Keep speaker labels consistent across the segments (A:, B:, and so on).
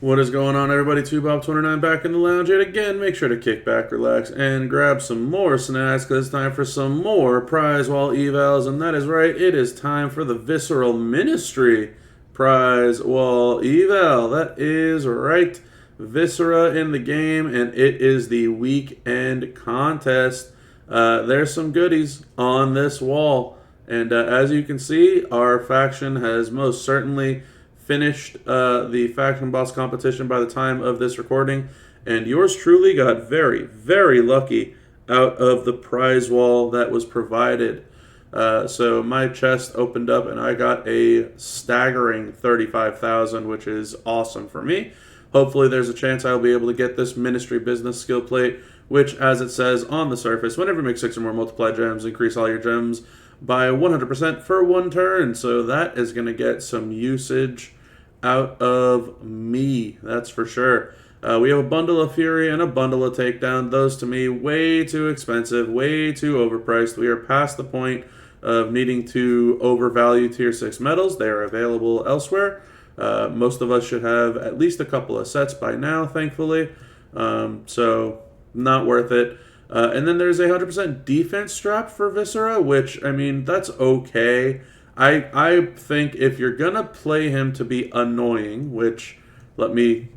A: What is going on, everybody? 2Bob29 back in the lounge yet again. Make sure to kick back, relax, and grab some more snacks because it's time for some more Prize Wall Evals. And that is right, it is time for the Visceral Ministry Prize Wall Eval. That is right, Viscera in the game, and it is the weekend contest. There's some goodies on this wall. And as you can see, our faction has most certainly finished the faction boss competition by the time of this recording, and yours truly got very, very lucky out of the prize wall that was provided. So my chest opened up and I got a staggering 35,000, which is awesome for me. Hopefully there's a chance I'll be able to get this ministry business skill plate, which, as it says on the surface, whenever you make 6 or more multiply gems, increase all your gems by 100% for 1 turn. So that is going to get some usage out of me, that's for sure. We have a bundle of Fury and a bundle of Takedown. Those to me way too expensive, way too overpriced. We are past the point of needing to overvalue tier 6 medals. They are available elsewhere. Most of us should have at least a couple of sets by now, thankfully. So not worth it. And then there's a 100% defense strap for Viscera, which, I mean, that's okay. I think if you're going to play him to be annoying, which, let me,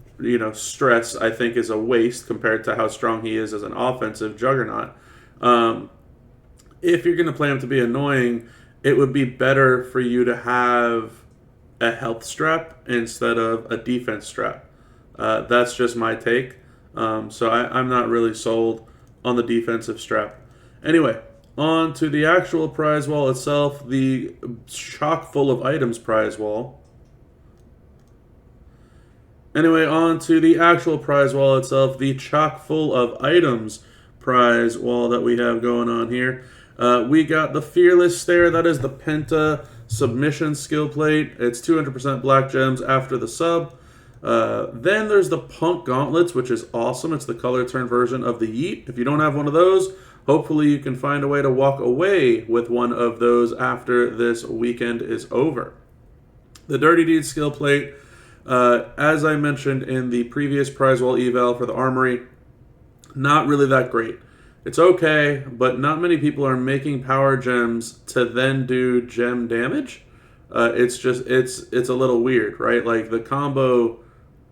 A: stress, I think is a waste compared to how strong he is as an offensive juggernaut. If you're going to play him to be annoying, it would be better for you to have a health strap instead of a defense strap. That's just my take. So I'm not really sold on the defensive strap. Anyway, on to the actual prize wall itself, the chock full of items prize wall. Anyway, on to the actual prize wall itself, the chock full of items prize wall that we have going on here. We got the Fearless Stare, that is the Penta submission skill plate. It's 200% black gems after the sub. Then there's the Punk Gauntlets, which is awesome. It's the color turn version of the Yeet. If you don't have one of those, hopefully you can find a way to walk away with one of those after this weekend is over. The Dirty Deed skill plate, as I mentioned in the previous Prize Wall Eval for the Armory, not really that great. It's okay, but not many people are making power gems to then do gem damage. It's a little weird, right? Like, the combo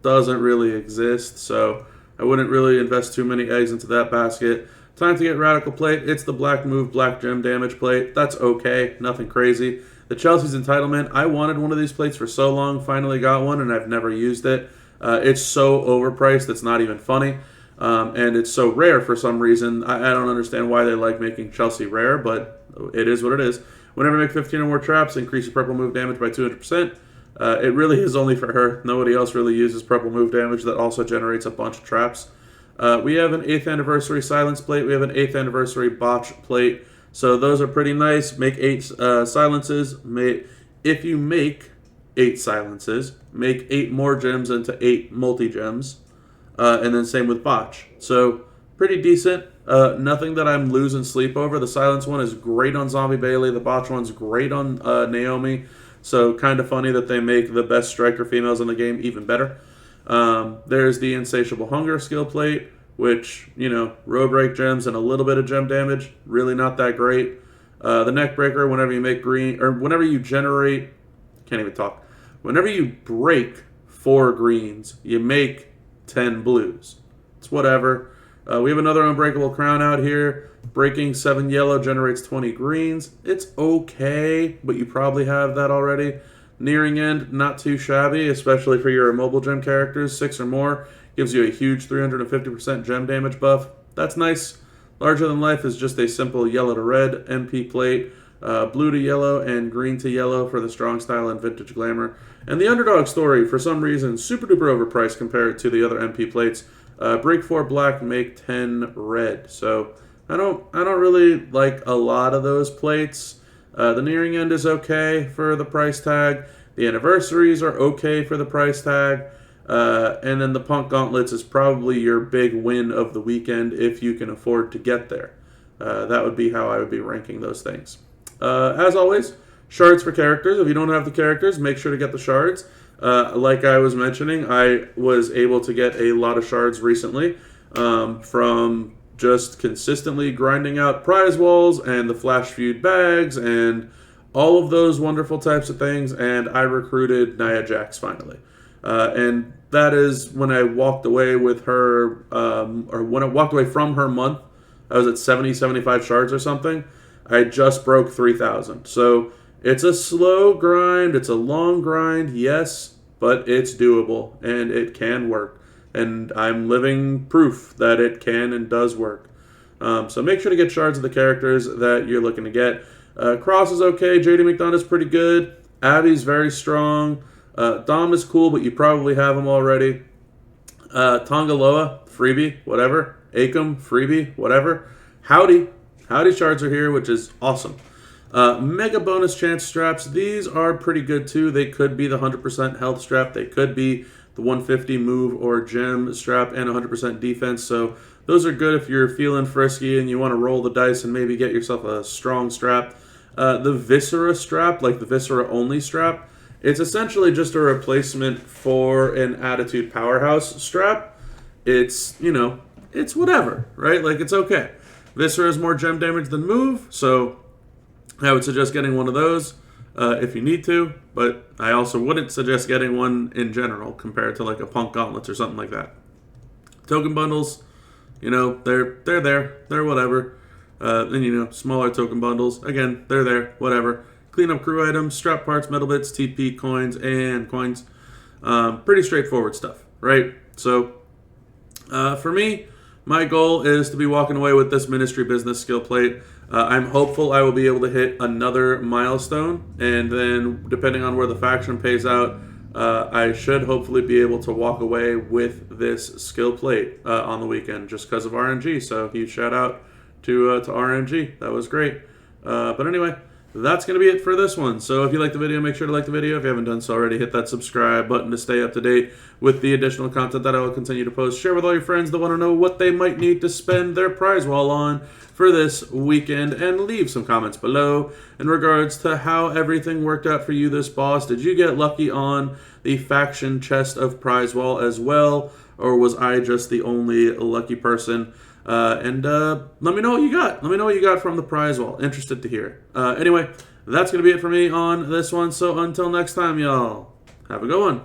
A: doesn't really exist, so I wouldn't really invest too many eggs into that basket. Time to get Radical Plate. It's the black move, black gem damage plate. That's okay, nothing crazy. The Chelsea's Entitlement. I wanted one of these plates for so long, finally got one, and I've never used it. It's so overpriced, it's not even funny. And it's so rare for some reason. I don't understand why they like making Chelsea rare, but it is what it is. Whenever you make 15 or more traps, increase your purple move damage by 200%. It really is only for her. Nobody else really uses purple move damage that also generates a bunch of traps. We have an 8th anniversary silence plate. We have an 8th anniversary botch plate. So those are pretty nice. Make 8 silences. If you make 8 silences, make 8 more gems into 8 multi-gems. And then same with botch. So pretty decent. Nothing that I'm losing sleep over. The silence one is great on Zombie Bailey. The botch one's great on Naomi. So kind of funny that they make the best striker females in the game even better. There's the Insatiable Hunger skill plate, which, row break gems and a little bit of gem damage. Really not that great. The Neck Breaker, whenever you make green, or whenever you generate, can't even talk. Whenever you break 4 greens, you make 10 blues. It's whatever. We have another Unbreakable Crown out here. Breaking 7 yellow generates 20 greens. It's okay, but you probably have that already. Nearing End, not too shabby, especially for your immobile gem characters. 6 or more gives you a huge 350% gem damage buff. That's nice. Larger Than Life is just a simple yellow to red MP plate. Blue to yellow and green to yellow for the strong style and vintage glamour. And the Underdog Story, for some reason, super duper overpriced compared to the other MP plates. Break 4 black, make 10 red. So I don't really like a lot of those plates. The Nearing End is okay for the price tag. The Anniversaries are okay for the price tag. And then the Punk Gauntlets is probably your big win of the weekend if you can afford to get there. That would be how I would be ranking those things. As always, shards for characters. If you don't have the characters, make sure to get the shards. Like I was mentioning, I was able to get a lot of shards recently from just consistently grinding out prize walls and the flash feud bags and all of those wonderful types of things, and I recruited Nia Jax finally. And that is when I walked away with her, or when I walked away from her month. I was at 70, 75 shards or something. I just broke 3,000. So it's a slow grind, it's a long grind, yes, but it's doable and it can work. And I'm living proof that it can and does work. So make sure to get shards of the characters that you're looking to get. Cross is okay. JD McDonough is pretty good. Abby's very strong. Dom is cool, but you probably have him already. Tongaloa, freebie, whatever. Acom, freebie, whatever. Howdy shards are here, which is awesome. Mega bonus chance straps. These are pretty good too. They could be the 100% health strap. They could be the 150 move or gem strap and 100% defense. So those are good if you're feeling frisky and you want to roll the dice and maybe get yourself a strong strap. The Viscera strap, like the Viscera only strap, it's essentially just a replacement for an Attitude Powerhouse strap. It's, it's whatever, right? Like, it's okay. Viscera is more gem damage than move, so I would suggest getting one of those if you need to, but I also wouldn't suggest getting one in general compared to like a Punk Gauntlets or something like that. Token bundles, they're there. They're whatever. And, smaller token bundles, again, they're there, whatever. Cleanup crew items, strap parts, metal bits, TP, coins, and coins. Pretty straightforward stuff, right? So, for me, my goal is to be walking away with this Ministry Business skill plate. I'm hopeful I will be able to hit another milestone, and then, depending on where the faction pays out, I should hopefully be able to walk away with this skill plate on the weekend, just because of RNG. So, huge shout out to RNG. That was great. But anyway, that's going to be it for this one. So if you like the video, make sure to like the video. If you haven't done so already, hit that subscribe button to stay up to date with the additional content that I will continue to post. Share with all your friends that want to know what they might need to spend their prize wall on for this weekend, and leave some comments below in regards to how everything worked out for you this boss. Did you get lucky on the faction chest of prize wall as well, or was I just the only lucky person? And let me know what you got. Let me know what you got from the prize wall. Interested to hear. Anyway, that's going to be it for me on this one. So until next time, y'all, have a good one.